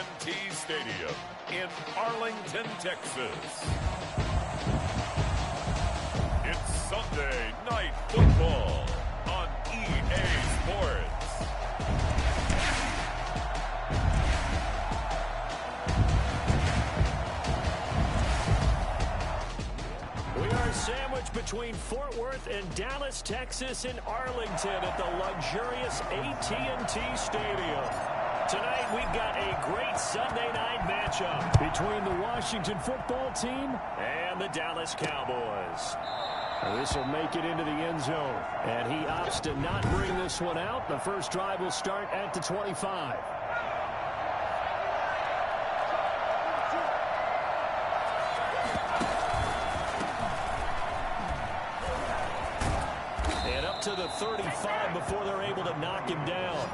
AT&T Stadium in Arlington, Texas. It's Sunday Night Football on EA Sports. We are sandwiched between Fort Worth and Dallas, Texas in Arlington at the luxurious AT&T Stadium. Tonight we've got a great Sunday night matchup between the Washington football team and the Dallas Cowboys. This will make it into the end zone, and he opts to not bring this one out. The first drive will start at the 25. And up to the 35 before they're able to knock him down.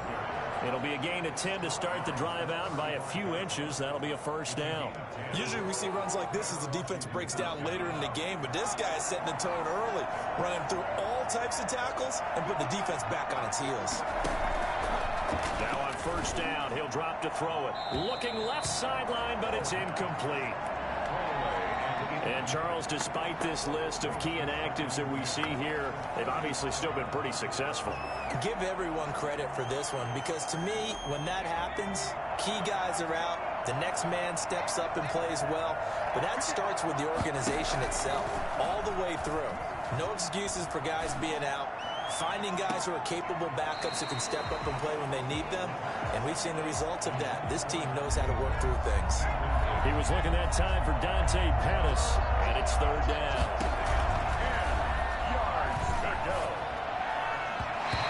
It'll be a gain of 10 to start the drive out, and by a few inches, that'll be a first down. Usually we see runs like this as the defense breaks down later in the game, but this guy is setting the tone early, running through all types of tackles and putting the defense back on its heels. Now on first down, he'll drop to throw it. Looking left sideline, but it's incomplete. And, Charles, despite this list of key inactives that we see here, they've obviously still been pretty successful. Give everyone credit for this one, because to me, when that happens, key guys are out, the next man steps up and plays well, but that starts with the organization itself, all the way through. No excuses for guys being out, finding guys who are capable backups who can step up and play when they need them, and we've seen the results of that. This team knows how to work through things. He was looking that time for Dante Pettis, and it's third down. 10 yards to go.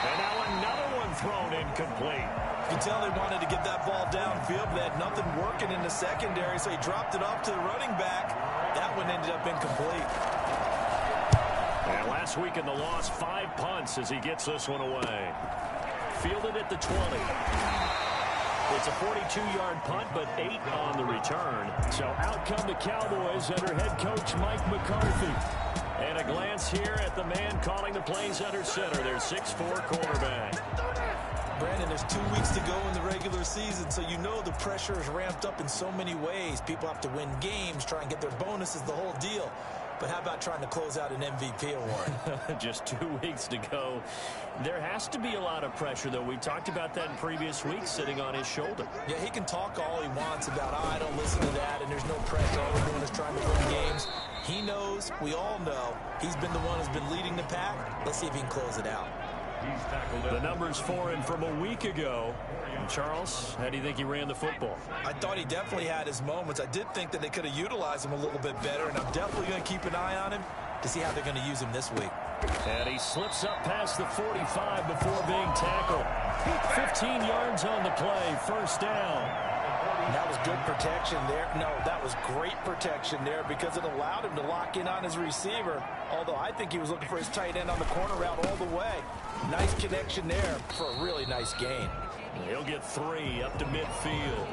And now another one thrown incomplete. You can tell they wanted to get that ball downfield, but they had nothing working in the secondary, so he dropped it off to the running back. That one ended up incomplete. And last week in the loss, 5 punts as he gets this one away. Fielded at the 20. It's a 42-yard punt, but 8 on the return. So out come the Cowboys under head coach Mike McCarthy. And a glance here at the man calling the plays under center, their 6'4" quarterback. Brandon, there's 2 weeks to go in the regular season, so you know the pressure is ramped up in so many ways. People have to win games, try and get their bonuses, the whole deal. But how about trying to close out an MVP award? Just 2 weeks to go. There has to be a lot of pressure, though. We talked about that in previous weeks, sitting on his shoulder. Yeah, he can talk all he wants about, I don't listen to that, and there's no pressure. All we're doing is trying to win games. He knows, we all know, he's been the one who's been leading the pack. Let's see if he can close it out. The numbers for him from a week ago. And Charles, how do you think he ran the football? I thought he definitely had his moments. I did think that they could have utilized him a little bit better, and I'm definitely going to keep an eye on him to see how they're going to use him this week. And he slips up past the 45 before being tackled. 15 yards on the play, first down. That was good protection there. No, that was great protection there because it allowed him to lock in on his receiver, although I think he was looking for his tight end on the corner route all the way. Nice connection there for a really nice gain. He'll get 3 up to midfield.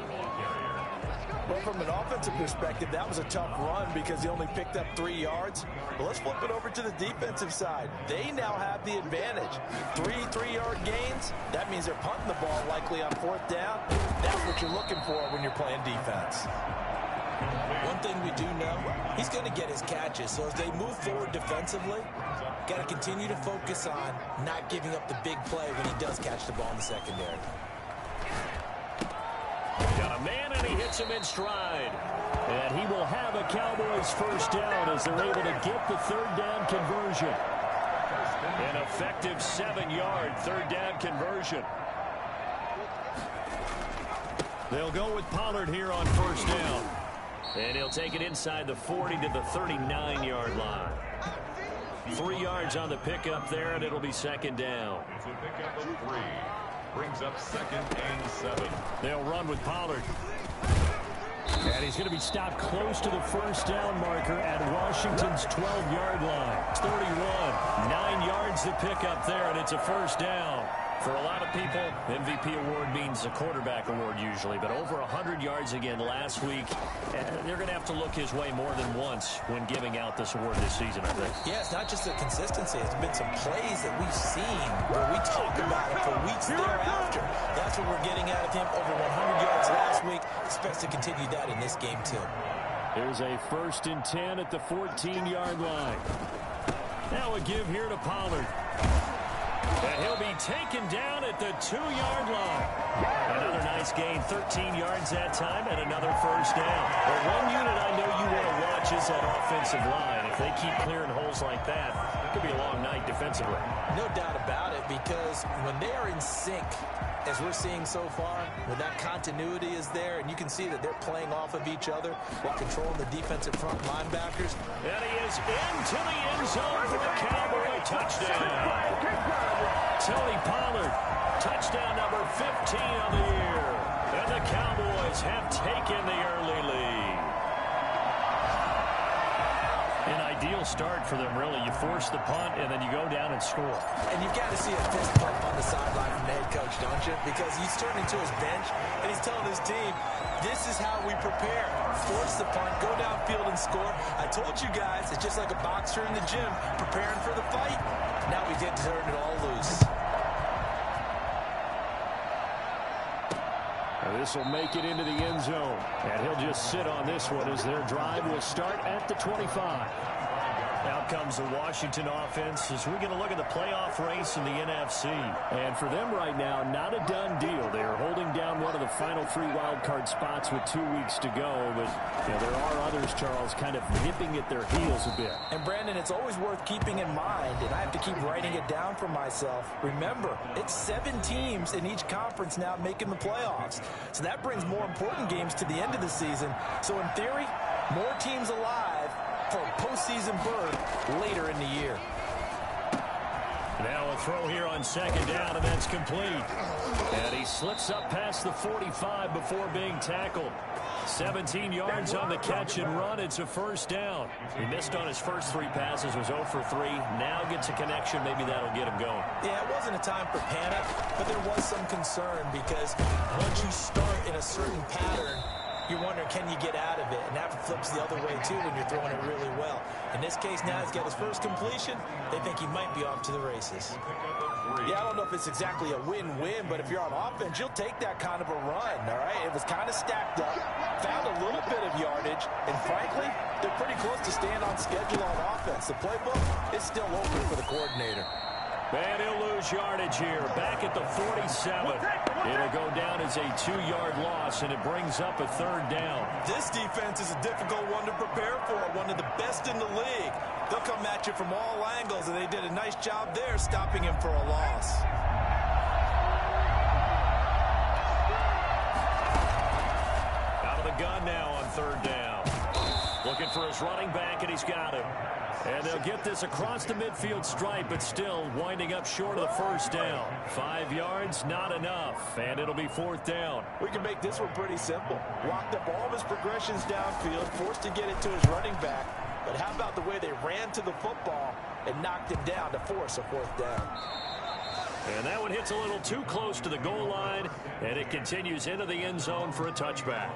Well, from an offensive perspective, that was a tough run because he only picked up 3 yards. But let's flip it over to the defensive side. They now have the advantage. 3 3-yard gains. That means they're punting the ball likely on 4th down. That's what you're looking for when you're playing defense. One thing we do know, he's going to get his catches. So as they move forward defensively, got to continue to focus on not giving up the big play when he does catch the ball in the secondary. Got a man, and he hits him in stride. And he will have a Cowboys first down as they're able to get the third down conversion. An effective 7-yard third down conversion. They'll go with Pollard here on first down. And he'll take it inside the 40 to the 39-yard line. 3 yards on the pickup there, and it'll be second down. It's a pickup of 3. Brings up 2nd and 7. They'll run with Pollard. And he's going to be stopped close to the first down marker at Washington's 12-yard line. It's 31. 9 yards to pick up there, and it's a first down. For a lot of people, MVP award means a quarterback award usually, but over 100 yards again last week. They're going to have to look his way more than once when giving out this award this season, I think. Yeah, it's not just the consistency. It's been some plays that we've seen where we talk about it for weeks thereafter. That's what we're getting out of him. Over 100 yards last week. Expects to continue that in this game, too. Here's a 1st and 10 at the 14-yard line. Now a give here to Pollard. And he'll be taken down at the 2-yard line. Another nice gain, 13 yards that time, and another first down. But one unit I know you want to watch is that offensive line. If they keep clearing holes like that, it could be a long night defensively. No doubt about it, because when they are in sync, as we're seeing so far, when that continuity is there, and you can see that they're playing off of each other while controlling the defensive front linebackers. And he is into the end zone for a Cowboy touchdown. Tony Pollard, touchdown number 15 on the year. And the Cowboys have taken the early lead. An ideal start for them, really. You force the punt, and then you go down and score. And you've got to see a fist pump on the sideline from the head coach, don't you? Because he's turning to his bench, and he's telling his team, this is how we prepare. Force the punt, go downfield and score. I told you guys, it's just like a boxer in the gym preparing for the fight. Now we did turn it all loose. This will make it into the end zone. And he'll just sit on this one as their drive will start at the 25. Out comes the Washington offense as we're going to look at the playoff race in the NFC. And for them right now, not a done deal. They are holding down one of the final 3 wildcard spots with 2 weeks to go. But there are others, Charles, kind of nipping at their heels a bit. And, Brandon, it's always worth keeping in mind, and I have to keep writing it down for myself. Remember, it's 7 teams in each conference now making the playoffs. So that brings more important games to the end of the season. So, in theory, more teams alive for a postseason berth later in the year. Now a throw here on 2nd down, and that's complete. And he slips up past the 45 before being tackled. 17 yards on the catch and run. It's a first down. He missed on his first 3 passes, was 0 for 3. Now gets a connection. Maybe that'll get him going. Yeah, it wasn't a time for panic, but there was some concern because once you start in a certain pattern, you're wondering, can you get out of it? And that flips the other way, too, when you're throwing it really well. In this case, now he's got his first completion. They think he might be off to the races. Yeah, I don't know if it's exactly a win-win, but if you're on offense, you'll take that kind of a run, all right? It was kind of stacked up, found a little bit of yardage, and frankly, they're pretty close to staying on schedule on offense. The playbook is still open for the coordinator. And he'll lose yardage here, back at the 47. It'll go down as a 2-yard loss, and it brings up a 3rd down. This defense is a difficult one to prepare for, one of the best in the league. They'll come at you from all angles, and they did a nice job there stopping him for a loss. Out of the gun now on 3rd down. Looking for his running back, and he's got him. And they'll get this across the midfield stripe, but still winding up short of the first down. 5 yards, not enough, and it'll be 4th down. We can make this one pretty simple. Locked up all of his progressions downfield, forced to get it to his running back. But how about the way they ran to the football and knocked him down to force a 4th down? And that one hits a little too close to the goal line, and it continues into the end zone for a touchback.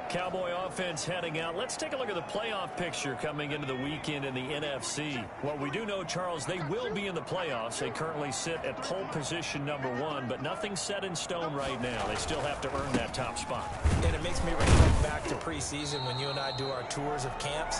Cowboy offense heading out. Let's take a look at the playoff picture coming into the weekend in the NFC. Well, we do know, Charles, they will be in the playoffs. They currently sit at pole position number 1, but nothing's set in stone right now. They still have to earn that top spot. And it makes me reflect back to preseason when you and I do our tours of camps.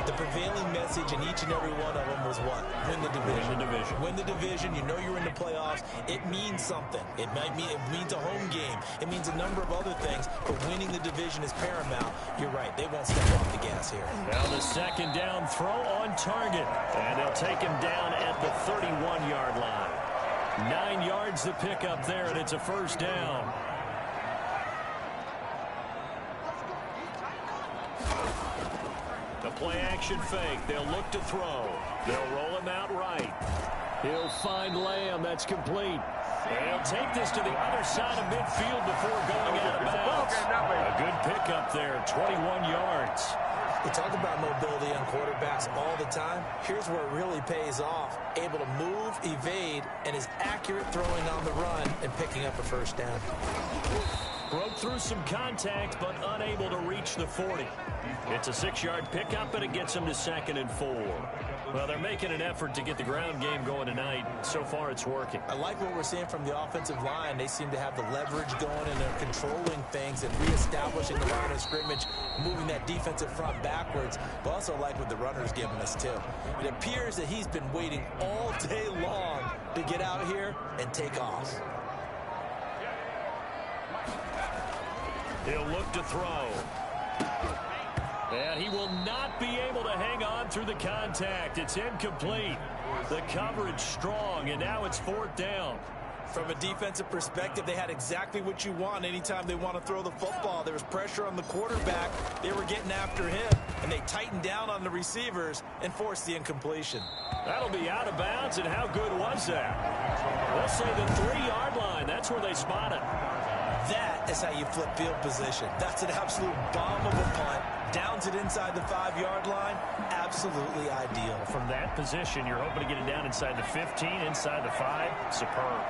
The prevailing message in each and every one of them was what? Win the division. Win the division. Win the division. You know you're in the playoffs. It means something. It means a home game. It means a number of other things, but winning the division is paramount. You're right. They won't step off the gas here. Now the 2nd down throw on target. And they'll take him down at the 31-yard line. 9 yards to pick up there, and it's a first down. The play-action fake. They'll look to throw. They'll roll him out right. He'll find Lamb. That's complete. And he'll take this to the other side of midfield before going out of bounds. A good pickup there, 21 yards. We talk about mobility on quarterbacks all the time. Here's where it really pays off. Able to move, evade, and is accurate throwing on the run and picking up a first down. Broke through some contact, but unable to reach the 40. It's a 6-yard pickup, and it gets him to 2nd and 4. Well, they're making an effort to get the ground game going tonight. So far, it's working. I like what we're seeing from the offensive line. They seem to have the leverage going, and they're controlling things and reestablishing the line of scrimmage, moving that defensive front backwards. But also like what the runner's giving us, too. It appears that he's been waiting all day long to get out here and take off. He'll look to throw. And he will not be able to hang on through the contact. It's incomplete. The coverage strong, and now it's 4th down. From a defensive perspective, they had exactly what you want anytime they want to throw the football. There was pressure on the quarterback. They were getting after him, and they tightened down on the receivers and forced the incompletion. That'll be out of bounds, and how good was that? They'll say the 3-yard line. That's where they spot it. That is how you flip field position. That's an absolute bomb of a punt. Downs it inside the 5-yard line. Absolutely ideal. From that position, you're hoping to get it down inside the 15, inside the 5. Superb.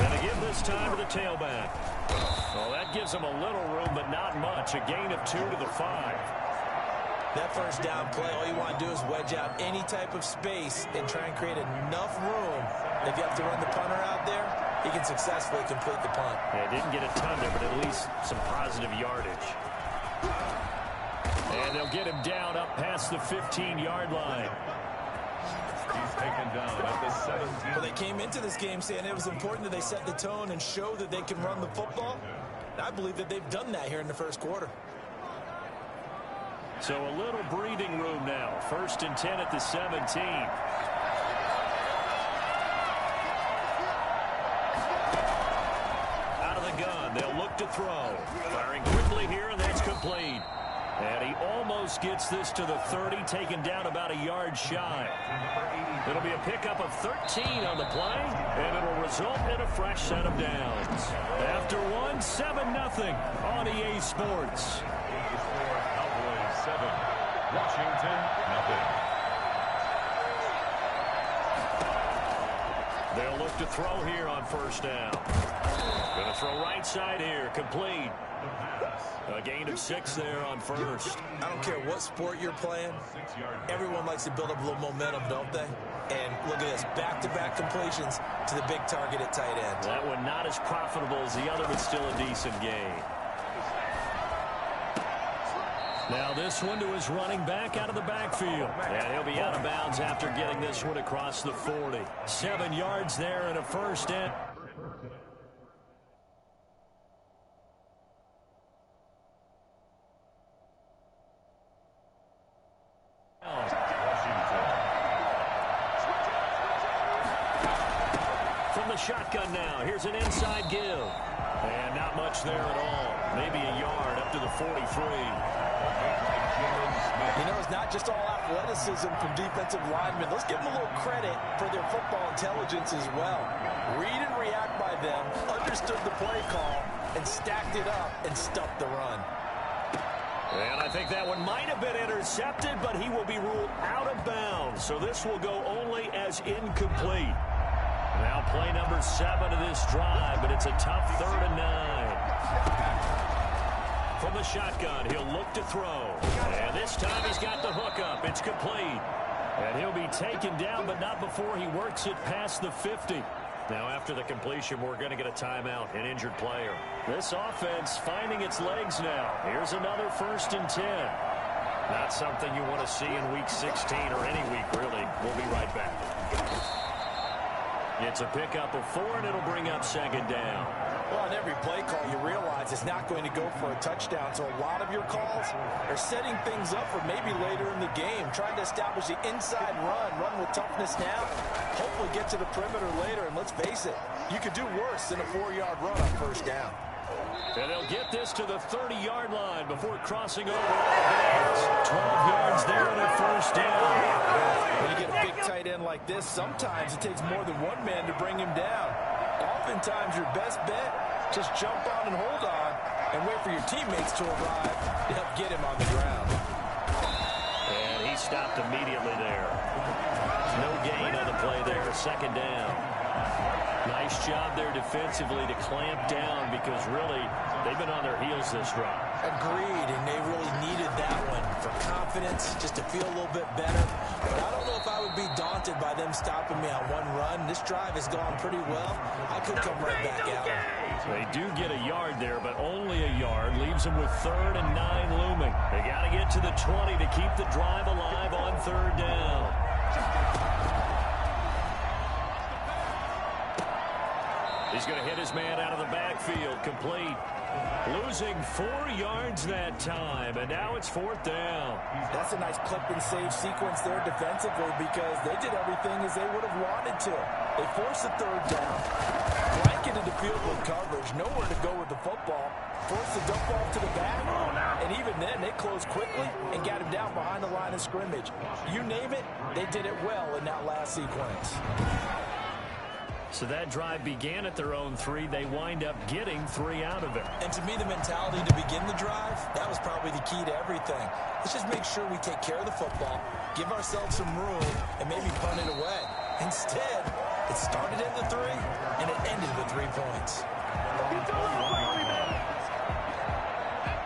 Gonna give this time to the tailback. Well, that gives him a little room, but not much. A gain of 2 to the 5. That first down play, all you want to do is wedge out any type of space and try and create enough room. If you have to run the punter out there, he can successfully complete the punt. Yeah, didn't get a ton there, but at least some positive yardage. And they'll get him down up past the 15-yard line. He's taken down at the 17. Well, they came into this game saying it was important that they set the tone and show that they can run the football. I believe that they've done that here in the first quarter. So a little breathing room now. 1st and 10 at the 17. Out of the gun, they'll look to throw. Firing quickly here, and that's complete. And he almost gets this to the 30, taken down about a yard shy. It'll be a pickup of 13 on the play, and it'll result in a fresh set of downs. After one, 7-0 on EA Sports. 7, Washington, nothing. They'll look to throw here on 1st down. Going to throw right side here, complete. A gain of 6 there on 1st. I don't care what sport you're playing. Everyone likes to build up a little momentum, don't they? And look at this, back-to-back completions to the big target at tight end. That one not as profitable as the other, but still a decent gain. Now this one to his running back out of the backfield. And he'll be out of bounds after getting this one across the 40. 7 yards there and a 1st down. From the shotgun now, here's an inside give. And not much there at all. Maybe a yard up to the 43. You know, it's not just all athleticism from defensive linemen. Let's give them a little credit for their football intelligence as well. Read and react by them, understood the play call, and stacked it up and stuffed the run. And I think that one might have been intercepted, but he will be ruled out of bounds. So this will go only as incomplete. Now play number 7 of this drive, but it's a tough 3rd and 9. From the shotgun, he'll look to throw. And this time he's got the hook up. It's complete. And he'll be taken down, but not before he works it past the 50. Now after the completion, we're going to get a timeout, an injured player. This offense finding its legs now. Here's another 1st and 10. Not something you want to see in week 16 or any week, really. We'll be right back. It's a pickup of 4, and it'll bring up 2nd down. Well, on every play call, you realize it's not going to go for a touchdown. So a lot of your calls are setting things up for maybe later in the game, trying to establish the inside run with toughness now, hopefully get to the perimeter later. And let's face it, you could do worse than a 4-yard run on 1st down. And they'll get this to the 30-yard line before crossing over all bounds. 12 yards there and a 1st down. When you get a big tight end man like this, sometimes it takes more than one man to bring him down. Oftentimes, your best bet, just jump on and hold on and wait for your teammates to arrive to help get him on the ground. And he stopped immediately there. No gain on the play there. Second down. Nice job there defensively to clamp down because really they've been on their heels this drive. Agreed, and they really needed that one for confidence, just to feel a little bit better. But I don't know if I would be daunted by them stopping me on one run. This drive has gone pretty well. I could come right back out. They do get a yard there, but only a yard. Leaves them with 3rd and 9 looming. They got to get to the 20 to keep the drive alive on 3rd down. He's going to hit his man out of the backfield. Complete. Losing 4 yards that time, and now it's 4th down. That's a nice clip and save sequence there defensively because they did everything as they would have wanted to. They forced the 3rd down, blanketed the field with coverage, nowhere to go with the football, forced the dump off to the back, and even then they closed quickly and got him down behind the line of scrimmage. You name it, they did it well in that last sequence. So that drive began at their own 3. They wind up getting 3 out of it. And to me, the mentality to begin the drive, that was probably the key to everything. Let's just make sure we take care of the football, give ourselves some room, and maybe punt it away. Instead, it started at the 3, and it ended with 3 points.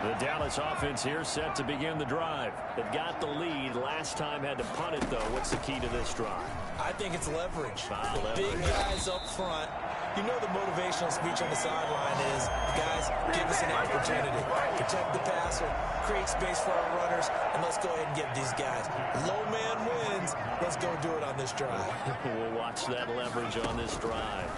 The Dallas offense here set to begin the drive. They've got the lead. Last time had to punt it, though. What's the key to this drive? I think it's leverage. Leverage. Big guys up front. You know the motivational speech on the sideline is, guys, give us an opportunity. Protect the passer, create space for our runners, and let's go ahead and get these guys. Low man wins. Let's go do it on this drive. We'll watch that leverage on this drive.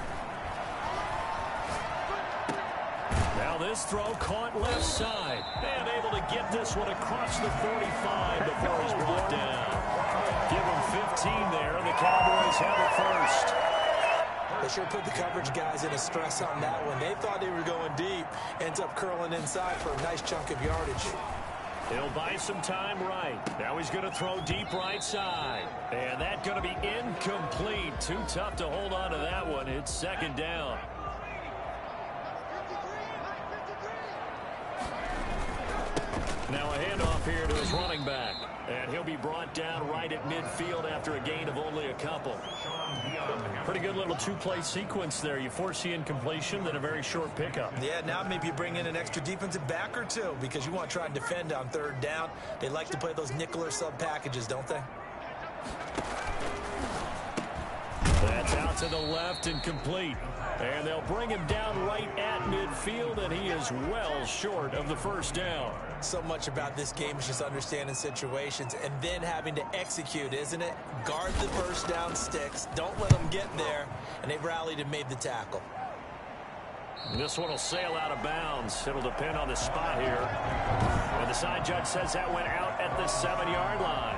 Now this throw caught left side. And able to get this one across the 45 before he's brought down. Give him 15 there, and the Cowboys have it first. They sure put the coverage guys in a stress on that one. They thought they were going deep. Ends up curling inside for a nice chunk of yardage. He'll buy some time right. Now he's going to throw deep right side. And that's going to be incomplete. Too tough to hold on to that one. It's 2nd down. Now a handoff here to his running back. And he'll be brought down right at midfield after a gain of only a couple. Pretty good little 2-play sequence there. You force the incompletion, then a very short pickup. Yeah, now maybe you bring in an extra defensive back or 2 because you want to try and defend on 3rd down. They like to play those nickel or sub packages, don't they? That's out to the left and complete. And they'll bring him down right at midfield, and he is well short of the 1st down. So much about this game is just understanding situations and then having to execute, isn't it? Guard the 1st down sticks. Don't let them get there. And they rallied and made the tackle. This one will sail out of bounds. It'll depend on the spot here. And the side judge says that went out at the 7-yard line.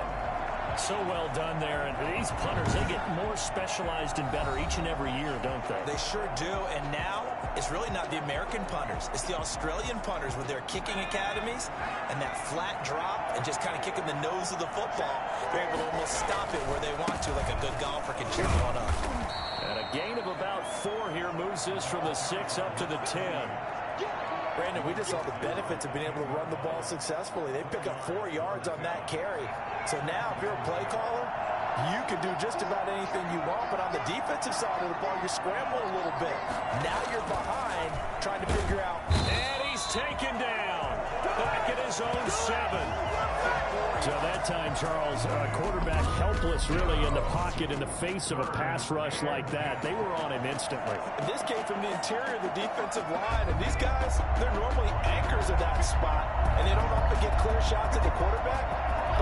So well done there. And these punters, they get more specialized and better each and every year, don't they? They sure do. And now it's really not the American punters. It's the Australian punters with their kicking academies and that flat drop and just kind of kicking the nose of the football. They're able to almost stop it where they want to, like a good golfer can chip one up. And a gain of about 4 here moves this from the 6 up to the 10. Brandon, we just saw the benefits of being able to run the ball successfully. They pick up 4 yards on that carry. So now, if you're a play caller, you can do just about anything you want. But on the defensive side of the ball, you're scrambling a little bit. Now you're behind, trying to figure out. And he's taken down. Back at his own 7. So that time, Charles, quarterback helpless really in the pocket in the face of a pass rush like that. They were on him instantly. This came from the interior of the defensive line, and these guys, they're normally anchors of that spot, and they don't often get clear shots at the quarterback.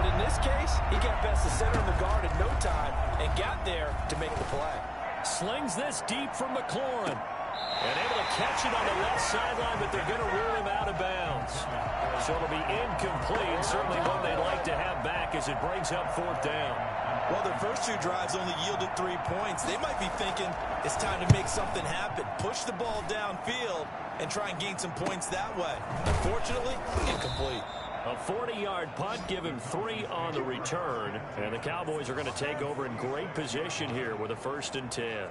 But in this case, he got past the center of the guard in no time and got there to make the play. Slings this deep from McLaurin. And able to catch it on the left sideline, but they're going to rule him out of bounds. So it'll be incomplete. Certainly one they'd like to have back as it brings up 4th down. Well, their first 2 drives only yielded 3 points. They might be thinking it's time to make something happen. Push the ball downfield and try and gain some points that way. Unfortunately, incomplete. A 40-yard punt, give him 3 on the return. And the Cowboys are going to take over in great position here with a 1st and 10.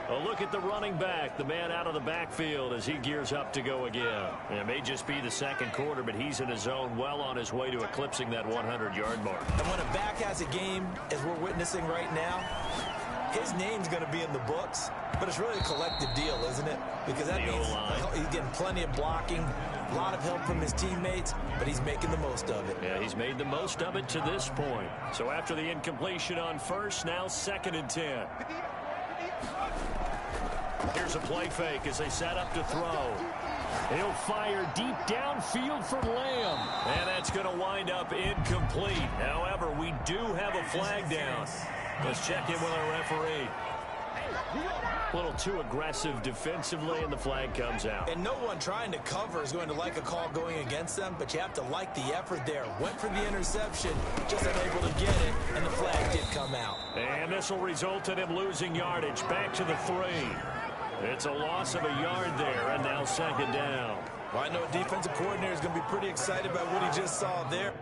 A look at the running back, the man out of the backfield as he gears up to go again. And it may just be the second quarter, but he's in his zone, well on his way to eclipsing that 100-yard mark. And when a back has a game, as we're witnessing right now, his name's going to be in the books, but it's really a collective deal, isn't it? Because that means he's getting plenty of blocking, a lot of help from his teammates, but he's making the most of it. Yeah, he's made the most of it to this point. So after the incompletion on 1st, now 2nd and 10. Here's a play fake as they set up to throw. He'll fire deep downfield for Lamb. And that's going to wind up incomplete. However, we do have a flag down. Let's check in with our referee. A little too aggressive defensively, and the flag comes out. And no one trying to cover is going to like a call going against them, but you have to like the effort there. Went for the interception, just unable to get it, and the flag did come out. And this will result in him losing yardage. Back to the 3. It's a loss of a yard there, and now 2nd down. Well, I know a defensive coordinator is going to be pretty excited about what he just saw there.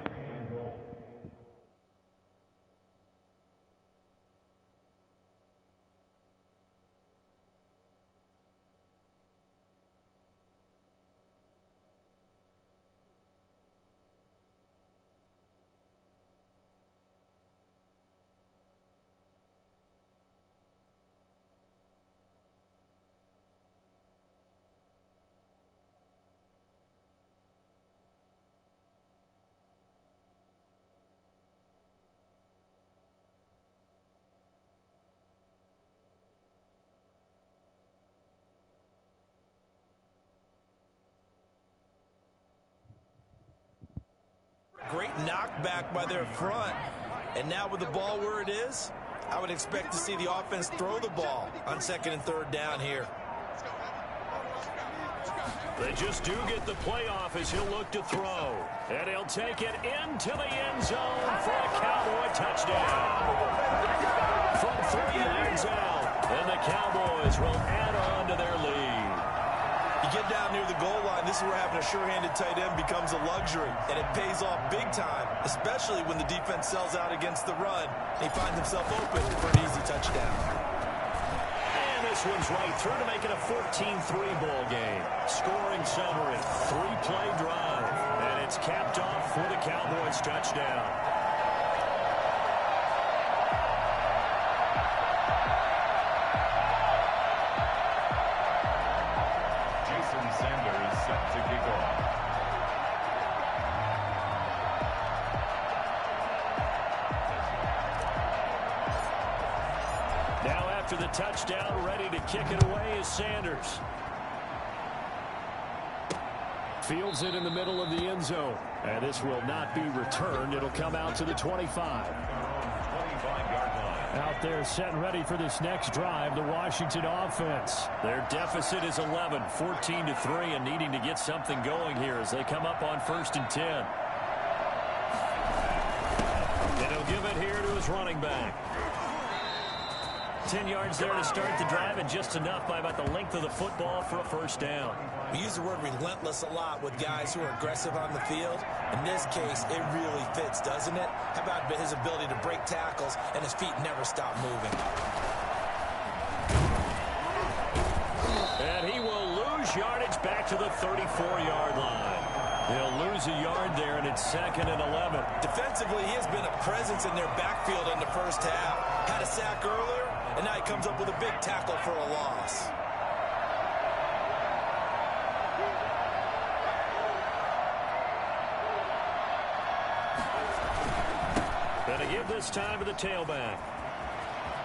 Great knockback by their front. And now with the ball where it is, I would expect to see the offense throw the ball on 2nd and 3rd down here. They just do get the playoff as he'll look to throw. And he'll take it into the end zone for a Cowboy touchdown. From 3 yards out, and the Cowboys will add on to their lead. You get down near the goal line, this is where having a sure-handed tight end becomes a luxury, and it pays off big time, especially when the defense sells out against the run. He finds himself open for an easy touchdown. And this one's right through to make it a 14-3 ball game. Scoring summary, 3-play drive, and it's capped off for the Cowboys touchdown. After the touchdown, ready to kick it away is Sanders. Fields it in the middle of the end zone. And this will not be returned. It'll come out to the 25. Out there set and ready for this next drive, the Washington offense. Their deficit is 11, 14-3, and needing to get something going here as they come up on 1st and 10. And he'll give it here to his running back. 10 yards there to start the drive, and just enough by about the length of the football for a 1st down. We use the word relentless a lot with guys who are aggressive on the field. In this case, it really fits, doesn't it? How about his ability to break tackles and his feet never stop moving? And he will lose yardage back to the 34-yard line. He'll lose a yard there, and it's 2nd and 11. Defensively, he has been a presence in their backfield in the 1st half. Had a sack earlier, and now he comes up with a big tackle for a loss. Gonna give this time to the tailback.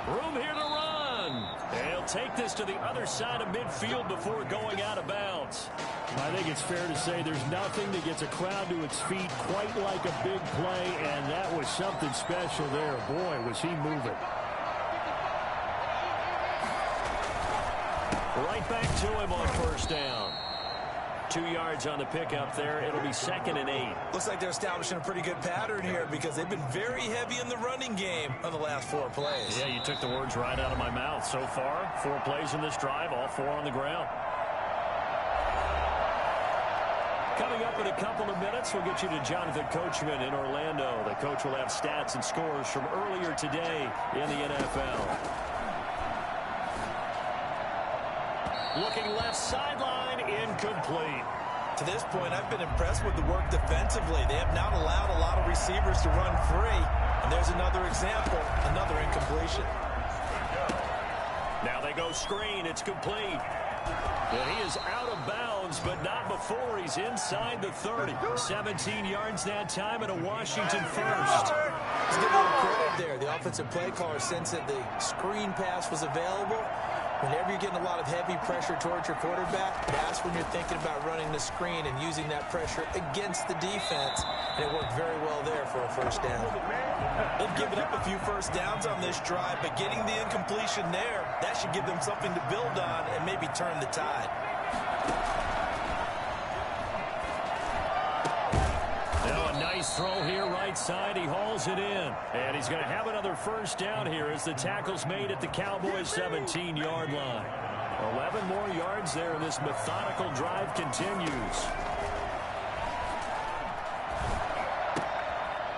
Room here to run. And he'll take this to the other side of midfield before going out of bounds. I think it's fair to say there's nothing that gets a crowd to its feet quite like a big play, and that was something special there. Boy, was he moving. Right back to him on 1st down. 2 yards on the pickup there. It'll be 2nd and 8. Looks like they're establishing a pretty good pattern here because they've been very heavy in the running game on the last 4 plays. Yeah, you took the words right out of my mouth. So far, 4 plays in this drive, all 4 on the ground. Coming up in a couple of minutes, we'll get you to Jonathan Coachman in Orlando. The coach will have stats and scores from earlier today in the NFL. Looking left sideline, incomplete. To this point, I've been impressed with the work defensively. They have not allowed a lot of receivers to run free. And there's another example, another incompletion. Now they go screen. It's complete. And he is out of bounds, but not before he's inside the 30. 17 yards that time and a Washington first. Let's give a little credit there. The offensive play caller sensed that the screen pass was available. Whenever you're getting a lot of heavy pressure towards your quarterback, that's when you're thinking about running the screen and using that pressure against the defense. And it worked very well there for a first down. They've given up a few first downs on this drive, but getting the incompletion there, that should give them something to build on and maybe turn the tide. Now a nice throw here right side. He hauls it in. And he's going to have another first down here as the tackle's made at the Cowboys' 17-yard line. 11 more yards there, and this methodical drive continues.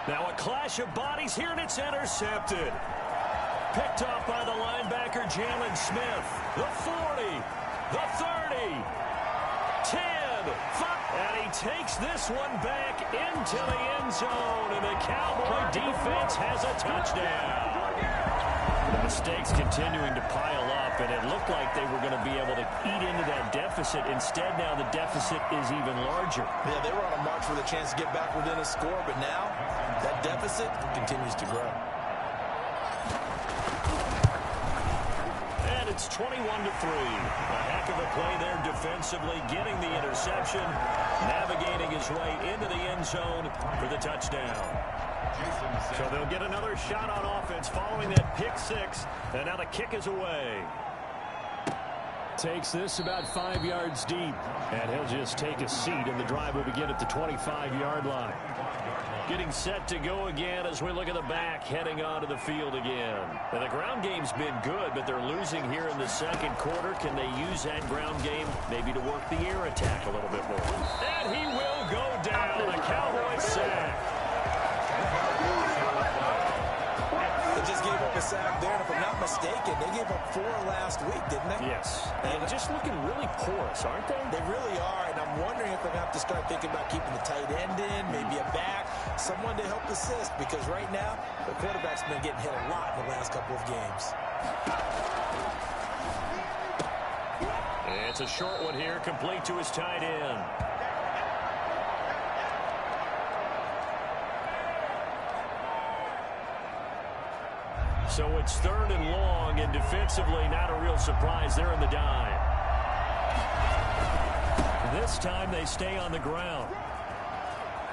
Now a clash of bodies here, and it's intercepted. Picked off by the linebacker, Jalen Smith. The 40, the 30, 10, 5. And he takes this one back into the end zone, and the Cowboy defense has a touchdown. The mistakes continuing to pile up, and it looked like they were going to be able to eat into that deficit. Instead, now the deficit is even larger. Yeah, they were on a march with a chance to get back within a score, but now that deficit continues to grow. And it's 21-3. A heck of a play there defensively, getting the interception, navigating his way into the end zone for the touchdown. So they'll get another shot on offense following that pick six, and now the kick is away. Takes this about 5 yards deep, and he'll just take a seat, and the drive will begin at the 25-yard line. Getting set to go again as we look at the back, heading onto the field again. And the ground game's been good, but they're losing here in the second quarter. Can they use that ground game maybe to work the air attack a little bit more? And he will go down. A Cowboys sack. They just gave up a sack there, and if I'm not mistaken, they gave up 4 last week, didn't they? Yes. And just looking really porous, aren't they? They really are, and I'm wondering if they're going to have to start thinking about keeping the tight end in, maybe a back, someone to help assist, because right now, the quarterback's been getting hit a lot in the last couple of games. It's a short one here, complete to his tight end. So it's 3rd and long, and defensively, not a real surprise. They're in the dime. This time they stay on the ground.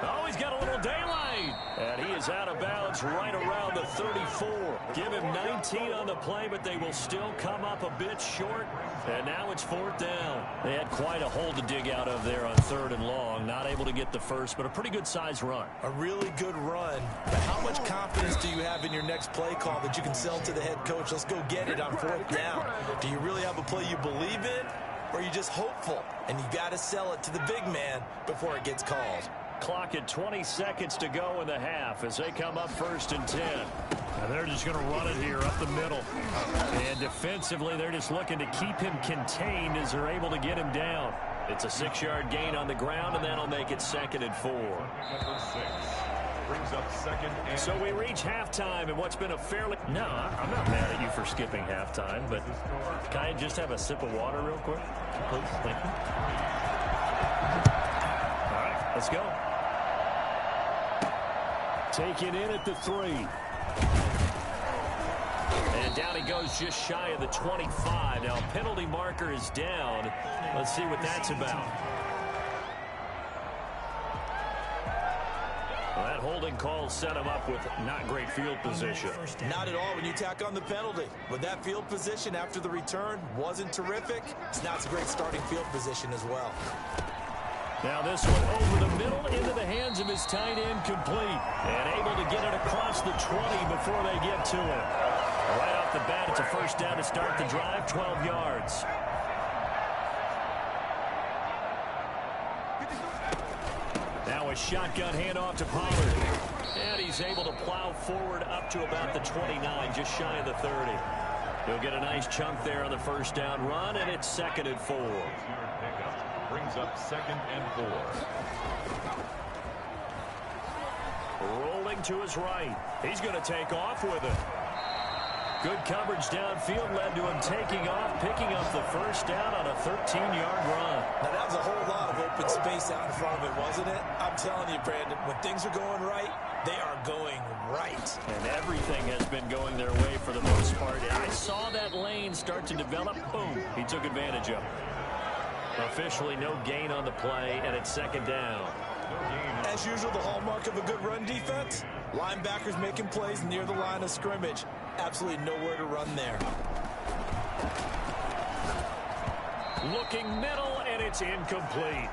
Oh, he's got a little daylight. And he is out of bounds right around the 34. Give him 19 on the play, but they will still come up a bit short. And now it's 4th down. They had quite a hole to dig out of there on 3rd and long. Not able to get the first, but a pretty good-sized run. A really good run. But how much confidence do you have in your next play call that you can sell to the head coach? Let's go get it on 4th down. Do you really have a play you believe in, or are you just hopeful? And you got to sell it to the big man before it gets called. Clock at 20 seconds to go in the half as they come up 1st and 10. And they're just going to run it here up the middle. And defensively, they're just looking to keep him contained as they're able to get him down. It's a 6-yard gain on the ground, and that'll make it 2nd and 4. Number 6 brings up 2nd and... So we reach halftime, and what's been a fairly... No, I'm not mad at you for skipping halftime, but can I just have a sip of water real quick? Please, thank you. All right, let's go. Taken in at the 3. And down he goes just shy of the 25. Now, penalty marker is down. Let's see what that's about. Well, that holding call set him up with not great field position. Not at all when you tack on the penalty. But that field position after the return wasn't terrific. It's not a great starting field position as well. Now this one over the middle into the hands of his tight end, complete. And able to get it across the 20 before they get to it. Right off the bat, it's a first down to start the drive, 12 yards. shotgun handoff to Pollard. And he's able to plow forward up to about the 29, just shy of the 30. He'll get a nice chunk there on the first down run, and it's 2nd and 4. Brings up 2nd and 4. Rolling to his right. He's going to take off with it. Good coverage downfield led to him taking off, picking up the first down on a 13-yard run. Now, that was a whole lot of open space out in front of it, wasn't it? I'm telling you, Brandon, when things are going right, they are going right. And everything has been going their way for the most part. And I saw that lane start to develop. Boom. He took advantage of it. Officially no gain on the play, and it's 2nd down. As usual, the hallmark of a good run defense, linebackers making plays near the line of scrimmage. Absolutely nowhere to run there. Looking middle, and it's incomplete.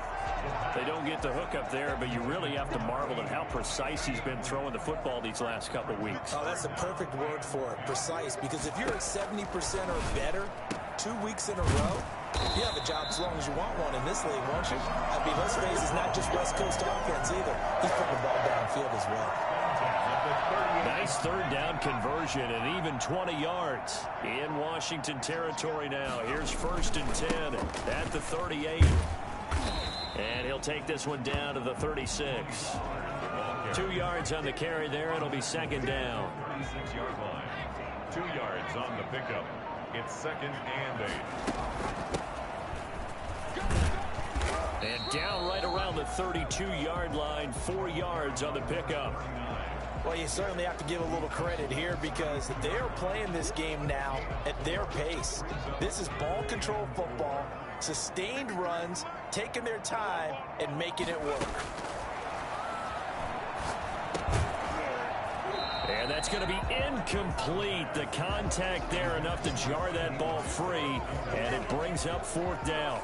They don't get the hook up there, but you really have to marvel at how precise he's been throwing the football these last couple weeks. Oh, that's the perfect word for it, precise, because if you're at 70% or better 2 weeks in a row, you have a job as long as you want one in this league, won't you? I mean, let's face it, it's not just West Coast offense either. He's putting the ball downfield as well. Nice 3rd down conversion and even 20 yards in Washington territory now. Here's 1st and 10 at the 38. And he'll take this one down to the 36. 2 yards on the carry there. It'll be 2nd down. 36-yard line. 2 yards on the pickup. It's 2nd and 8. And down right around the 32-yard line. 4 yards on the pickup. Well, you certainly have to give a little credit here because they're playing this game now at their pace. This is ball control football, sustained runs, taking their time, and making it work. And that's going to be incomplete. The contact there enough to jar that ball free, and it brings up 4th down.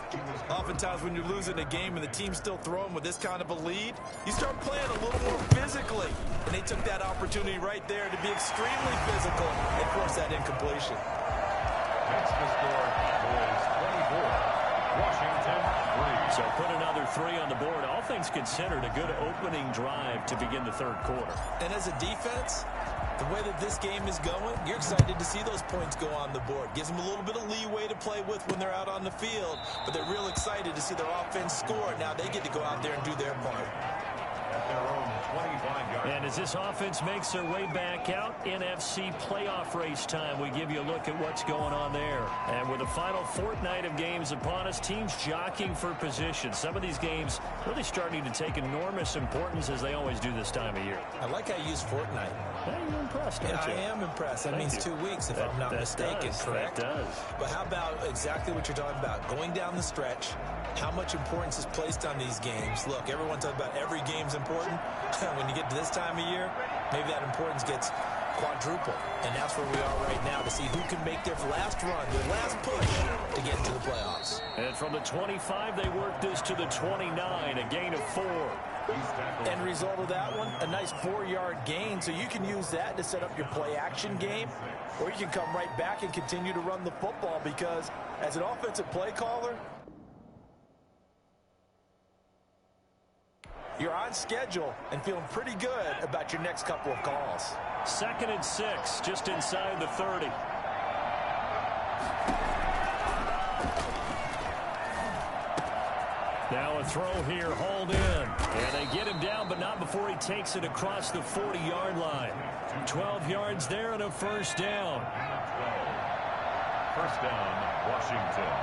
Oftentimes when you're losing a game and the team's still throwing with this kind of a lead, you start playing a little more physically. And they took that opportunity right there to be extremely physical and force that incompletion. Makes the score is 24. Washington 3. So put another 3 on the board. All things considered, a good opening drive to begin the 3rd quarter. And as a defense, the way that this game is going, you're excited to see those points go on the board. Gives them a little bit of leeway to play with when they're out on the field, but they're real excited to see their offense score. Now they get to go out there and do their part. At their own 25-yard. And as this offense makes their way back out, NFC playoff race time, we give you a look at what's going on there. And with the final fortnight of games upon us, teams jockeying for position. Some of these games really starting to take enormous importance as they always do this time of year. I like how you use fortnight. Hey, you're impressed, aren't you? I am impressed. That Thank means you. 2 weeks, if I'm not mistaken, correct? That does. But how about exactly what you're talking about? Going down the stretch, how much importance is placed on these games? Look, everyone talks about every game's important. When you get to this time of year, maybe that importance gets quadruple. And that's where we are right now to see who can make their last run, their last push to get into the playoffs. And from the 25, they work this to the 29, a gain of 4. End result of that one, a nice 4-yard gain, so you can use that to set up your play-action game, or you can come right back and continue to run the football because as an offensive play caller, you're on schedule and feeling pretty good about your next couple of calls. 2nd and 6, just inside the 30. Now a throw here, hauled in. And they get him down, but not before he takes it across the 40-yard line. 12 yards there and a first down. 12. First down, Washington.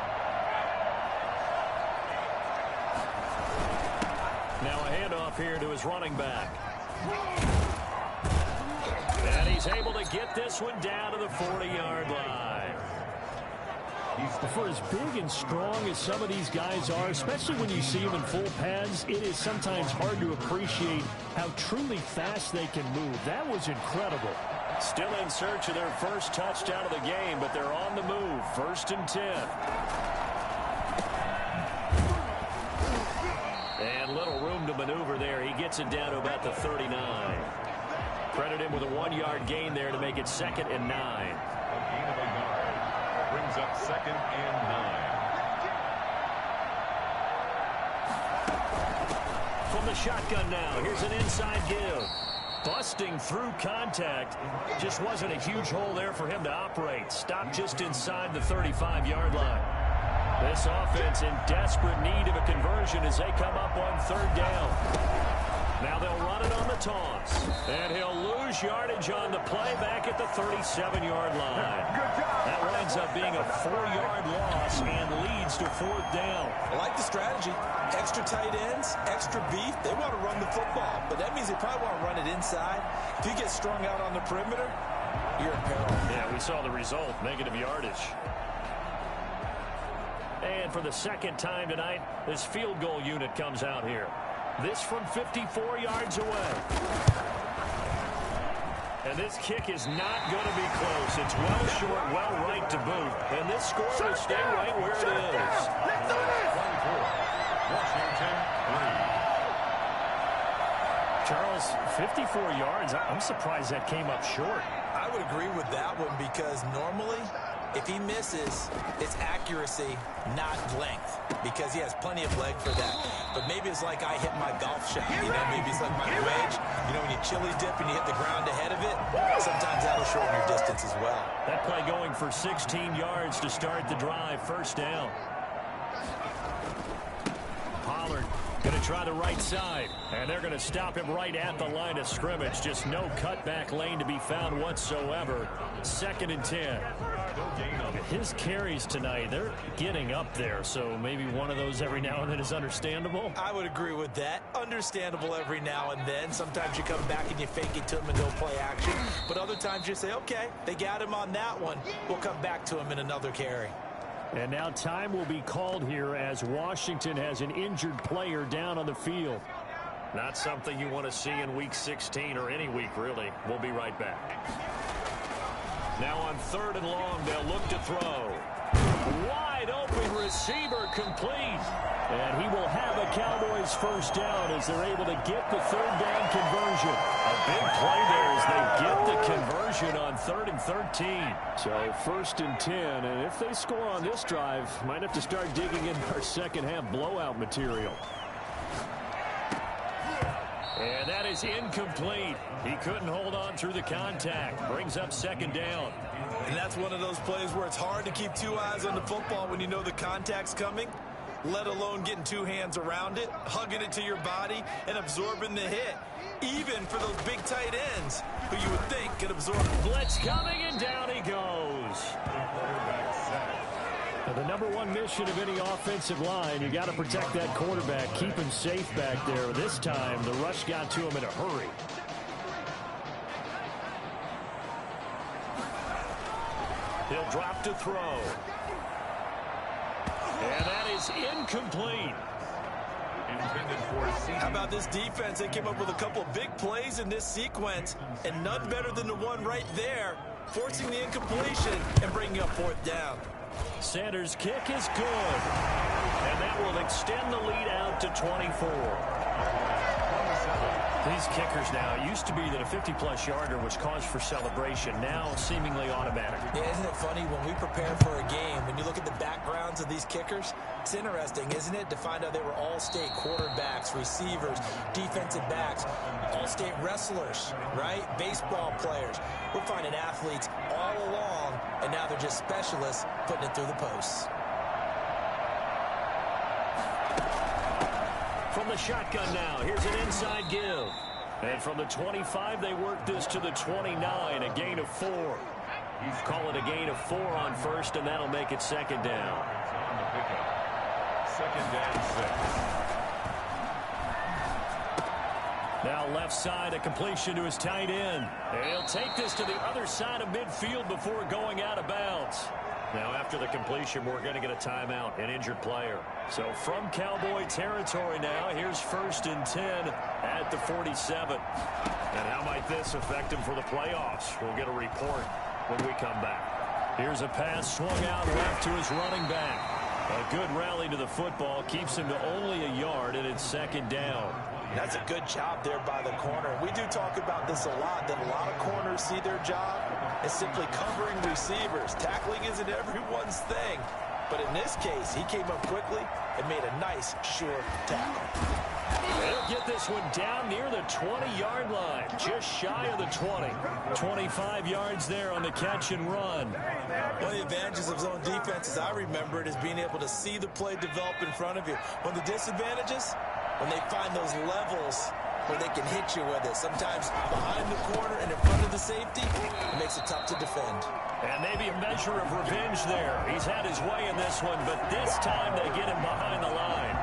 Now a handoff here to his running back. And he's able to get this one down to the 40-yard line. For as big and strong as some of these guys are, especially when you see them in full pads, it is sometimes hard to appreciate how truly fast they can move. That was incredible. Still in search of their first touchdown of the game, but they're on the move. 1st and 10. And little room to maneuver there. He gets it down to about the 39. Credit him with a 1-yard gain there to make it 2nd and 9. A gain of a yard. Brings up 2nd and 9. From the shotgun now, here's an inside give. Busting through contact. Just wasn't a huge hole there for him to operate. Stopped just inside the 35-yard line. This offense in desperate need of a conversion as they come up on third down. Now they'll run it on the toss. And he'll lose yardage on the play back at the 37-yard line. That winds up being a 4-yard loss and leads to fourth down. I like the strategy. Extra tight ends, extra beef. They want to run the football, but that means they probably want to run it inside. If you get strung out on the perimeter, you're in peril. Yeah, we saw the result, negative yardage. And for the second time tonight, this field goal unit comes out here. This from 54 yards away. And this kick is not going to be close. It's well short, well right to boot. And this score will stay right where it is. Washington 3. Charles, 54 yards. I'm surprised that came up short. I would agree with that one because normally, if he misses, it's accuracy, not length, because he has plenty of leg for that. But maybe it's like I hit my golf shot, you know, maybe it's like my wedge. You know, when you chili dip and you hit the ground ahead of it, sometimes that'll shorten your distance as well. That play going for 16 yards to start the drive, first down. Pollard going to try the right side, and they're going to stop him right at the line of scrimmage. Just no cutback lane to be found whatsoever. 2nd and 10. His carries tonight, they're getting up there, so maybe one of those every now and then is understandable. I would agree with that. Understandable every now and then. Sometimes you come back and you fake it to him and go play action. But other times you say, okay, they got him on that one. We'll come back to him in another carry. And now time will be called here as Washington has an injured player down on the field. Not something you want to see in Week 16 or any week, really. We'll be right back. Now on 3rd and long, they'll look to throw. Wide open receiver complete. And he will have a Cowboys first down as they're able to get the 3rd down conversion. A big play there as they get the conversion on 3rd and 13. So 1st and 10, and if they score on this drive, might have to start digging in our second half blowout material. And that is incomplete. He couldn't hold on through the contact. Brings up 2nd down. And that's one of those plays where it's hard to keep 2 eyes on the football when you know the contact's coming, let alone getting 2 hands around it, hugging it to your body, and absorbing the hit. Even for those big tight ends who you would think could absorb. Blitz coming, and down he goes. Now, the number one mission of any offensive line, you got to protect that quarterback, keep him safe back there. This time, the rush got to him in a hurry. He'll drop to throw. And that is incomplete. How about this defense? They came up with a couple of big plays in this sequence, and none better than the one right there, forcing the incompletion and bringing up 4th down. Sanders' kick is good. And that will extend the lead out to 24. These kickers now, it used to be that a 50-plus yarder was cause for celebration. Now seemingly automatic. Yeah, isn't it funny when we prepare for a game, when you look at the backgrounds of these kickers, it's interesting, isn't it, to find out they were all-state quarterbacks, receivers, defensive backs, all-state wrestlers, right? Baseball players. We're finding athletes all along, and now they're just specialists putting it through the posts. From the shotgun now, here's an inside give. And from the 25, they work this to the 29, a gain of 4. Call it a gain of 4 on 1st, and that'll make it 2nd down. On the pickup. 2nd down 6. Now left side, a completion to his tight end. And he'll take this to the other side of midfield before going out of bounds. Now after the completion, we're going to get a timeout, an injured player. So from Cowboy territory now, here's 1st and 10 at the 47. And how might this affect him for the playoffs? We'll get a report when we come back. Here's a pass swung out left to his running back. A good rally to the football keeps him to only a yard, and it's 2nd down. That's a good job there by the corner. We do talk about this a lot, that a lot of corners see their job as simply covering receivers. Tackling isn't everyone's thing. But in this case, he came up quickly and made a nice, sure tackle. They'll get this one down near the 20-yard line, just shy of the 20. 25 yards there on the catch and run. One of the advantages of zone defense, as I remember it, is being able to see the play develop in front of you. One of the disadvantages, when they find those levels where they can hit you with it. Sometimes behind the corner and in front of the safety, it makes it tough to defend. And maybe a measure of revenge there. He's had his way in this one, but this time they get him behind the line.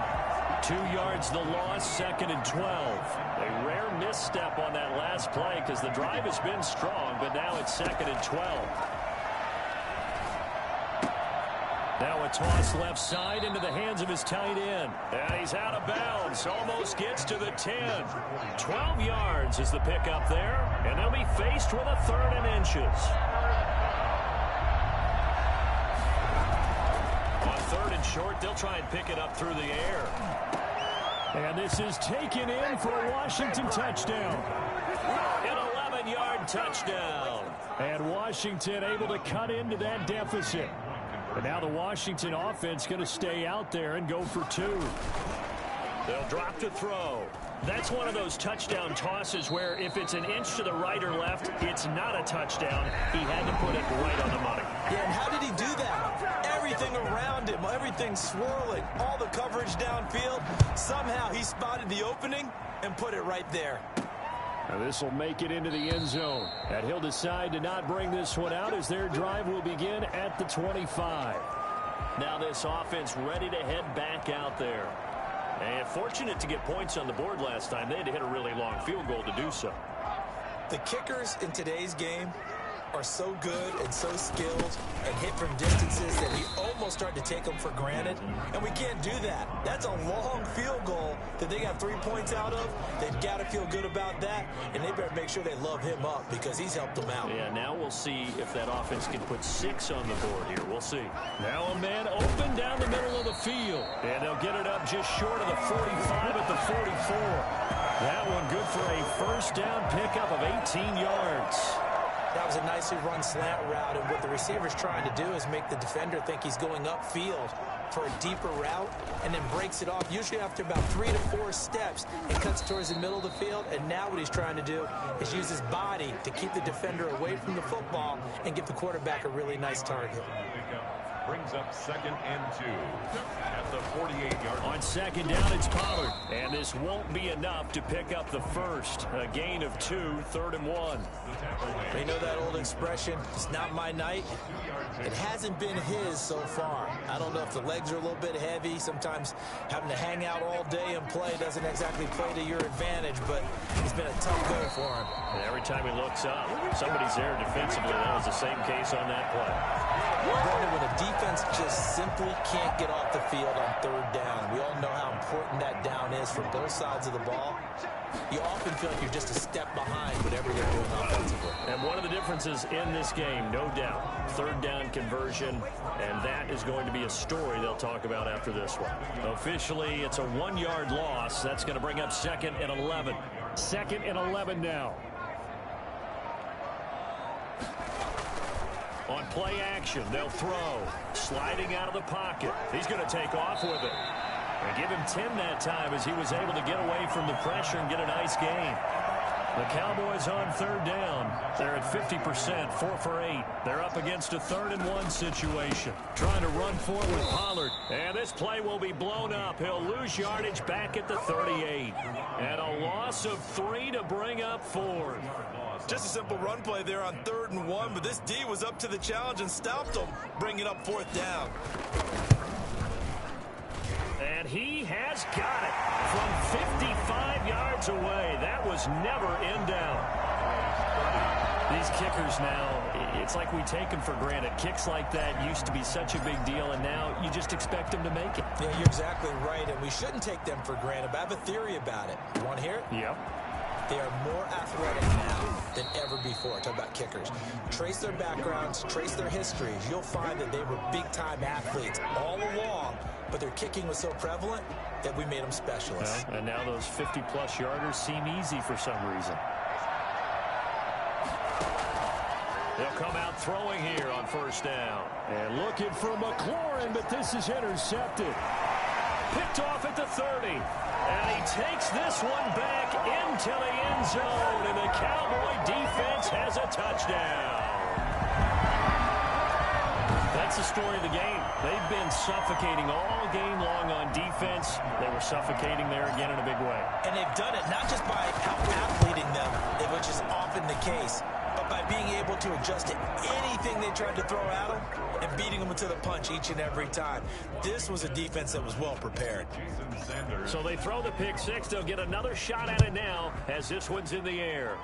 2 yards the loss, 2nd and 12. A rare misstep on that last play because the drive has been strong, but now it's 2nd and 12. Now a toss left side into the hands of his tight end. And he's out of bounds. Almost gets to the 10. 12 yards is the pickup there. And they'll be faced with a 3rd and inches. On 3rd and short, they'll try and pick it up through the air. And this is taken in for a Washington touchdown. An 11-yard touchdown. And Washington able to cut into that deficit. And now the Washington offense going to stay out there and go for 2. They'll drop to throw. That's one of those touchdown tosses where if it's an inch to the right or left, it's not a touchdown. He had to put it right on the money. Yeah, and how did he do that? Everything around him, everything swirling, all the coverage downfield. Somehow he spotted the opening and put it right there. Now this will make it into the end zone. And he'll decide to not bring this one out as their drive will begin at the 25. Now this offense ready to head back out there. And fortunate to get points on the board last time. They had to hit a really long field goal to do so. The kickers in today's game are so good and so skilled and hit from distances that we almost start to take them for granted, and we can't do that. That's a long field goal that they got 3 points out of. They've got to feel good about that, and they better make sure they love him up because he's helped them out. Yeah, now we'll see if that offense can put 6 on the board here. We'll see. Now a man open down the middle of the field, and they'll get it up just short of the 45 at the 44. That one good for a first down pickup of 18 yards. That was a nicely run slant route, and what the receiver's trying to do is make the defender think he's going upfield for a deeper route and then breaks it off, usually after about 3 to 4 steps, and cuts towards the middle of the field. And now what he's trying to do is use his body to keep the defender away from the football and give the quarterback a really nice target. Brings up 2nd and 2 at the 48-yard line. On 2nd down, it's Pollard. And this won't be enough to pick up the first. A gain of 2, 3rd and 1. You know that old expression, it's not my night? It hasn't been his so far. I don't know if the legs are a little bit heavy. Sometimes having to hang out all day and play doesn't exactly play to your advantage, but it's been a tough go for him. And every time he looks up, somebody's there defensively. That was the same case on that play. Brandon, when a defense just simply can't get off the field on 3rd down, we all know how important that down is for both sides of the ball. You often feel like you're just a step behind whatever they're doing offensively. And one of the differences in this game, no doubt, 3rd down conversion, and that is going to be a story they'll talk about after this one. Officially, it's a 1-yard loss. That's going to bring up 2nd and 11. 2nd and 11 now. On play action, they'll throw. Sliding out of the pocket. He's going to take off with it. And give him 10 that time as he was able to get away from the pressure and get a nice gain. The Cowboys on 3rd down. They're at 50%, 4 for 8. They're up against a 3rd and 1 situation. Trying to run forward with Pollard. And this play will be blown up. He'll lose yardage back at the 38. And a loss of 3 to bring up 4. Just a simple run play there on 3rd and 1, but this D was up to the challenge and stopped him, bringing up 4th down. And he has got it from 55 yards away. That was never in doubt. These kickers now, it's like we take them for granted. Kicks like that used to be such a big deal, and now you just expect them to make it. Yeah, you're exactly right, and we shouldn't take them for granted, but I have a theory about it. You want to hear it? Yep. They are more athletic now than ever before. Talk about kickers. Trace their backgrounds, trace their histories. You'll find that they were big-time athletes all along, but their kicking was so prevalent that we made them specialists. Well, and now those 50-plus yarders seem easy for some reason. They'll come out throwing here on first down. And looking for McLaurin, but this is intercepted. Picked off at the 30. And he takes this one back into the end zone. And the Cowboy defense has a touchdown. That's the story of the game. They've been suffocating all game long on defense. They were suffocating there again in a big way. And they've done it not just by out-athleting them, which is often the case, but by being able to adjust to anything they tried to throw at them and beating them to the punch each and every time. This was a defense that was well prepared. So they throw the pick six. They'll get another shot at it now as this one's in the air.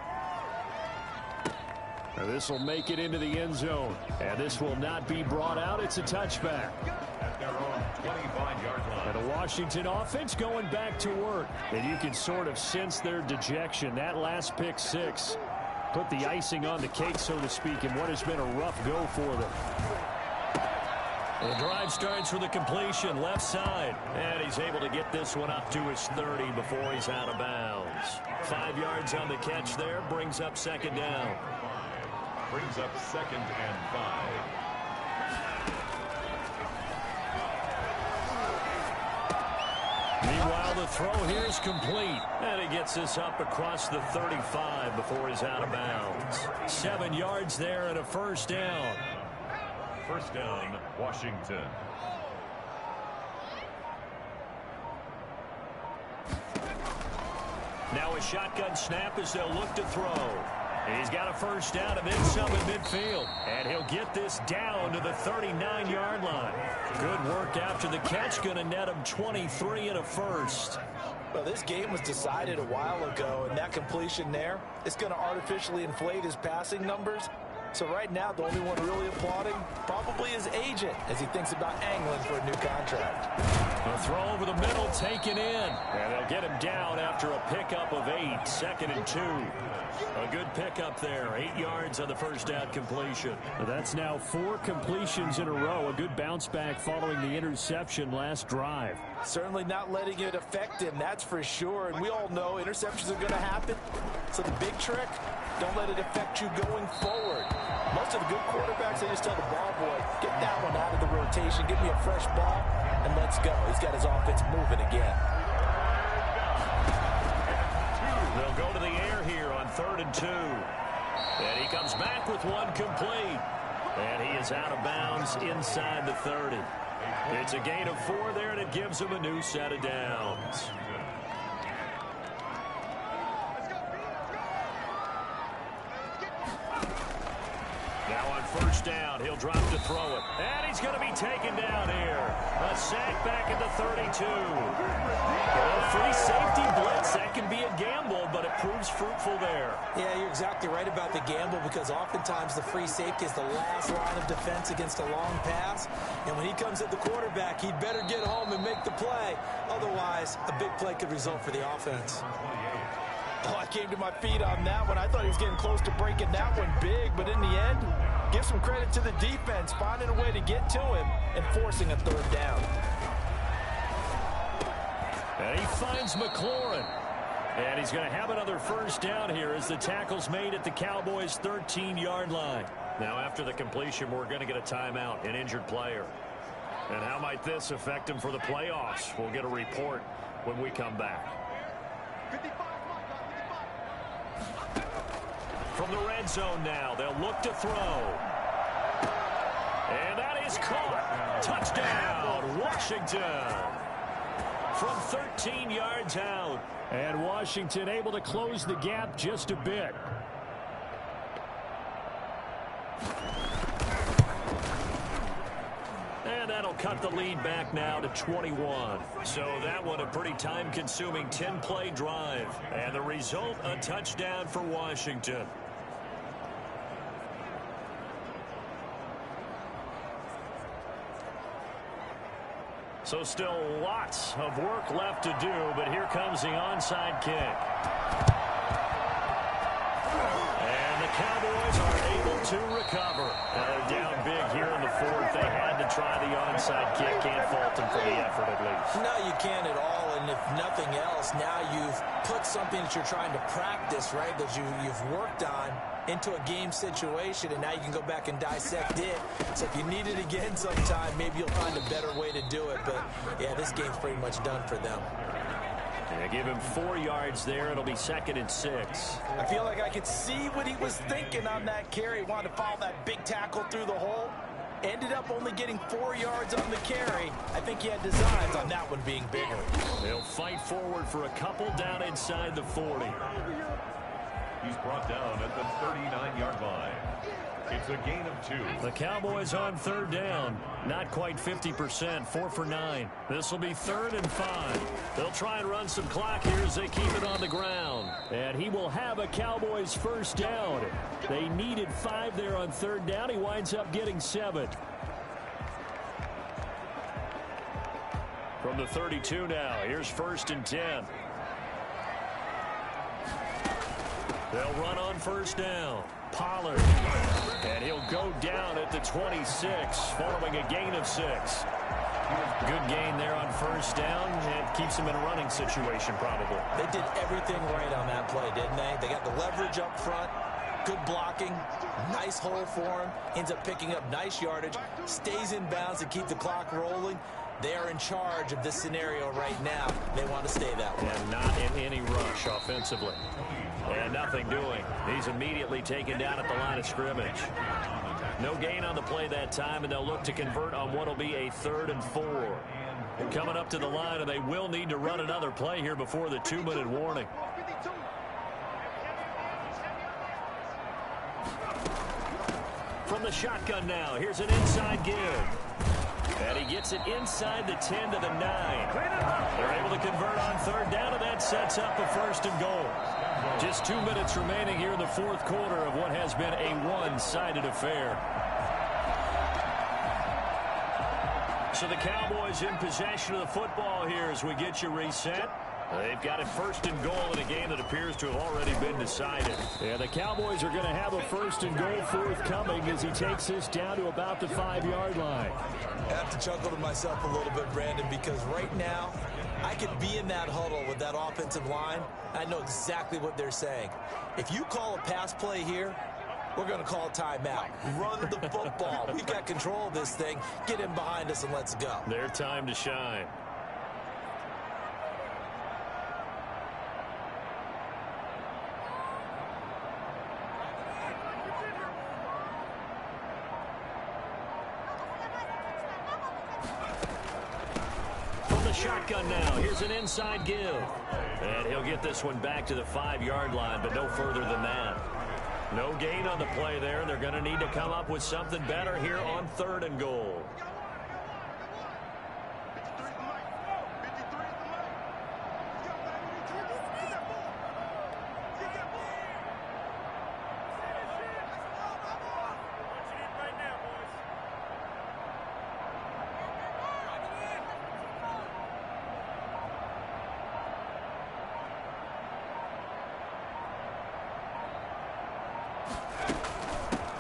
Now this will make it into the end zone. And this will not be brought out. It's a touchback. At their own 25-yard line. And the Washington offense going back to work. And you can sort of sense their dejection. That last pick six put the icing on the cake, so to speak, in what has been a rough go for them. The drive starts with a completion left side. And he's able to get this one up to his 30 before he's out of bounds. 5 yards on the catch there. Brings up second down. Brings up 2nd and 5. Meanwhile, the throw here is complete. And he gets this up across the 35 before he's out of bounds. 7 yards there and a first down. First down, Washington. Now a shotgun snap as they'll look to throw. He's got a first down and then some in midfield. And he'll get this down to the 39-yard line. Good work after the catch. Going to net him 23 and a first. Well, this game was decided a while ago, and that completion there is going to artificially inflate his passing numbers. So right now, the only one really applauding probably his agent as he thinks about angling for a new contract. A throw over the middle taken in. And they'll get him down after a pickup of 8. 2nd and 2. A good pickup there. 8 yards on the first down completion. That's now 4 completions in a row. A good bounce back following the interception last drive. Certainly not letting it affect him, that's for sure. And we all know interceptions are going to happen. So the big trick, don't let it affect you going forward. Most of the good quarterbacks, they just tell the ball boy, get that one out of the rotation, give me a fresh ball, and let's go. He's got his offense moving again. They'll go to the air here on 3rd and 2. And he comes back with one complete. And he is out of bounds inside the 30. It's a gain of 4 there, and it gives him a new set of downs. Now on first down, he'll drop to throw it. And he's going to be taken down here. A sack back at the 32. Well, free safety blitz, that can be a gamble, but it proves fruitful there. Yeah, you're exactly right about the gamble, because oftentimes the free safety is the last line of defense against a long pass. And when he comes at the quarterback, he'd better get home and make the play. Otherwise, a big play could result for the offense. Oh, I came to my feet on that one. I thought he was getting close to breaking that one big, but in the end, give some credit to the defense, finding a way to get to him and forcing a 3rd down. And he finds McLaurin. And he's going to have another first down here as the tackle's made at the Cowboys' 13-yard line. Now, after the completion, we're going to get a timeout, an injured player. And how might this affect him for the playoffs? We'll get a report when we come back. From the red zone now, they'll look to throw. And that is caught. Touchdown, Washington. From 13 yards out. And Washington able to close the gap just a bit. And that'll cut the lead back now to 21. So that one a pretty time-consuming 10-play drive. And the result, a touchdown for Washington. So still lots of work left to do, but here comes the onside kick. And the Cowboys are able to recover. Now they're down big here in the 4th. They had to try the onside kick. Can't fault him for the effort, at least. No, you can't at all. And if nothing else, now you've put something that you're trying to practice, right, that you've worked on into a game situation, and now you can go back and dissect it. So if you need it again sometime, maybe you'll find a better way to do it. But, yeah, this game's pretty much done for them. They give him 4 yards there. It'll be 2nd and 6. I feel like I could see what he was thinking on that carry. He wanted to follow that big tackle through the hole. Ended up only getting 4 yards on the carry. I think he had designs on that one being bigger. They'll fight forward for a couple down inside the 40. He's brought down at the 39-yard line. It's a gain of 2. The Cowboys on 3rd down. Not quite 50%, 4 for 9. This will be 3rd and 5. They'll try and run some clock here as they keep it on the ground. And he will have a Cowboys 1st down. They needed 5 there on 3rd down. He winds up getting 7. From the 32 now, here's 1st and 10. They'll run on 1st down. Pollard. And he'll go down at the 26 following a gain of 6. Good gain there on 1st down. It keeps him in a running situation probably. They did everything right on that play, didn't they? They got the leverage up front. Good blocking. Nice hole for him. Ends up picking up nice yardage. Stays in bounds to keep the clock rolling. They are in charge of this scenario right now. They want to stay that way. And not in any rush offensively. And nothing doing. He's immediately taken down at the line of scrimmage. No gain on the play that time, and they'll look to convert on what will be a 3rd and 4. Coming up to the line, and they will need to run another play here before the 2-minute warning. From the shotgun now, here's an inside give. And he gets it inside the 10 to the 9. They're able to convert on 3rd down, and that sets up a 1st and goal. Just 2 minutes remaining here in the 4th quarter of what has been a one-sided affair. So the Cowboys in possession of the football here as we get you reset. They've got it 1st and goal in a game that appears to have already been decided. Yeah, the Cowboys are going to have a 1st and goal forthcoming as he takes this down to about the 5-yard line. I have to chuckle to myself a little bit, Brandon, because right now I could be in that huddle with that offensive line. I know exactly what they're saying. If you call a pass play here, we're going to call a timeout. Run the football. We've got control of this thing. Get in behind us and let's go. Their time to shine. Shotgun now. Here's an inside give. And he'll get this one back to the 5-yard line, but no further than that. No gain on the play there. They're going to need to come up with something better here on 3rd and goal.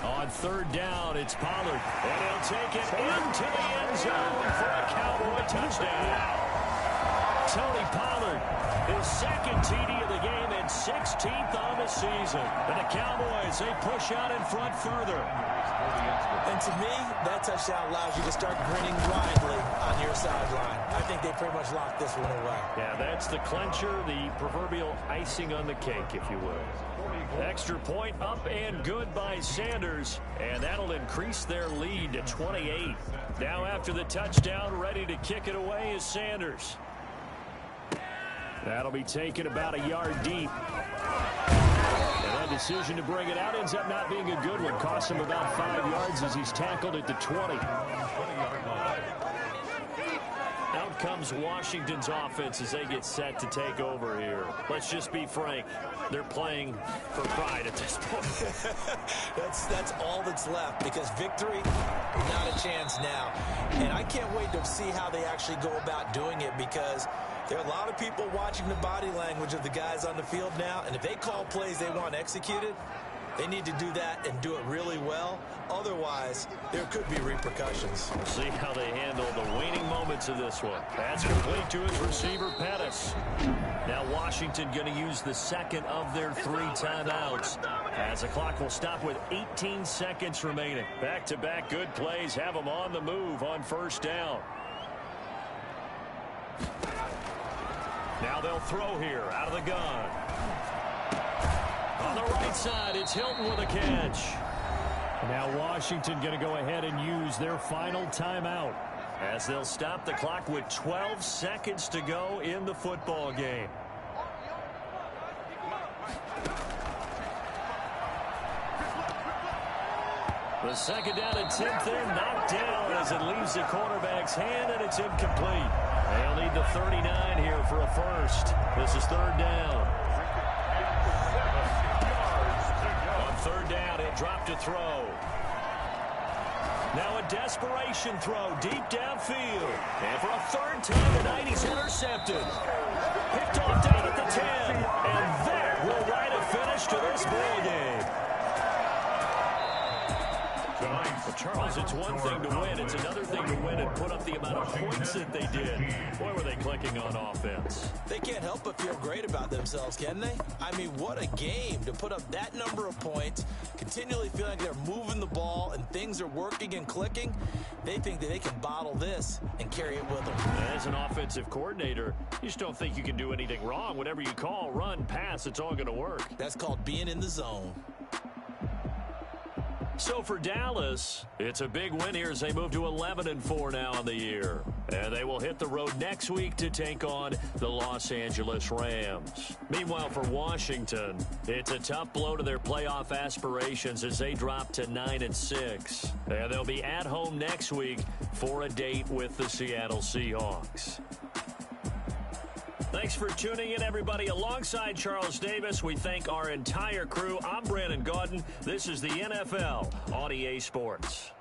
On 3rd down, it's Pollard. And he'll take it into the end zone for a Cowboy touchdown. Tony Pollard, his 2nd TD of the game and 16th on the season. And the Cowboys, they push out in front further. And to me, that touchdown allows you to start grinning widely on your sideline. I think they pretty much locked this one away. Yeah, that's the clincher, the proverbial icing on the cake, if you will. Extra point up and good by Sanders, and that'll increase their lead to 28. Now after the touchdown, ready to kick it away is Sanders. That'll be taken about a yard deep. And that decision to bring it out ends up not being a good one. Costs him about 5 yards as he's tackled at the 20. Out comes Washington's offense as they get set to take over here. Let's just be frank. They're playing for pride at this point. That's all that's left, because victory, not a chance now. And I can't wait to see how they actually go about doing it, because there are a lot of people watching the body language of the guys on the field now, and if they call plays they want executed, They need to do that and do it really well. Otherwise, there could be repercussions. We'll see how they handle the waning moments of this one. That's complete to his receiver, Pettis. Now Washington going to use the second of their 3 timeouts, as the clock will stop with 18 seconds remaining. Back-to-back good plays have them on the move on first down. Now they'll throw here out of the gun. On the right side, it's Hilton with a catch. Now Washington going to go ahead and use their final timeout, as they'll stop the clock with 12 seconds to go in the football game. The second down attempt there knocked down as it leaves the quarterback's hand, and it's incomplete. They'll need the 39 here for a first. This is third down. On third down, he'll drop to throw. Now a desperation throw deep downfield. And for a third time tonight, he's intercepted. Picked off down at the 10. And that will write a finish to this ball game. Well, Charles, it's one thing to win. It's another thing to win and put up the amount of points that they did. Boy, were they clicking on offense. They can't help but feel great about themselves, can they? I mean, what a game to put up that number of points, continually feel like they're moving the ball and things are working and clicking. They think that they can bottle this and carry it with them. As an offensive coordinator, you just don't think you can do anything wrong. Whatever you call, run, pass, it's all going to work. That's called being in the zone. So for Dallas, it's a big win here as they move to 11-4 now on the year. And they will hit the road next week to take on the Los Angeles Rams. Meanwhile, for Washington, it's a tough blow to their playoff aspirations as they drop to 9-6. And they'll be at home next week for a date with the Seattle Seahawks. Thanks for tuning in, everybody. Alongside Charles Davis, we thank our entire crew. I'm Brandon Gaudin. This is the NFL on EA Sports.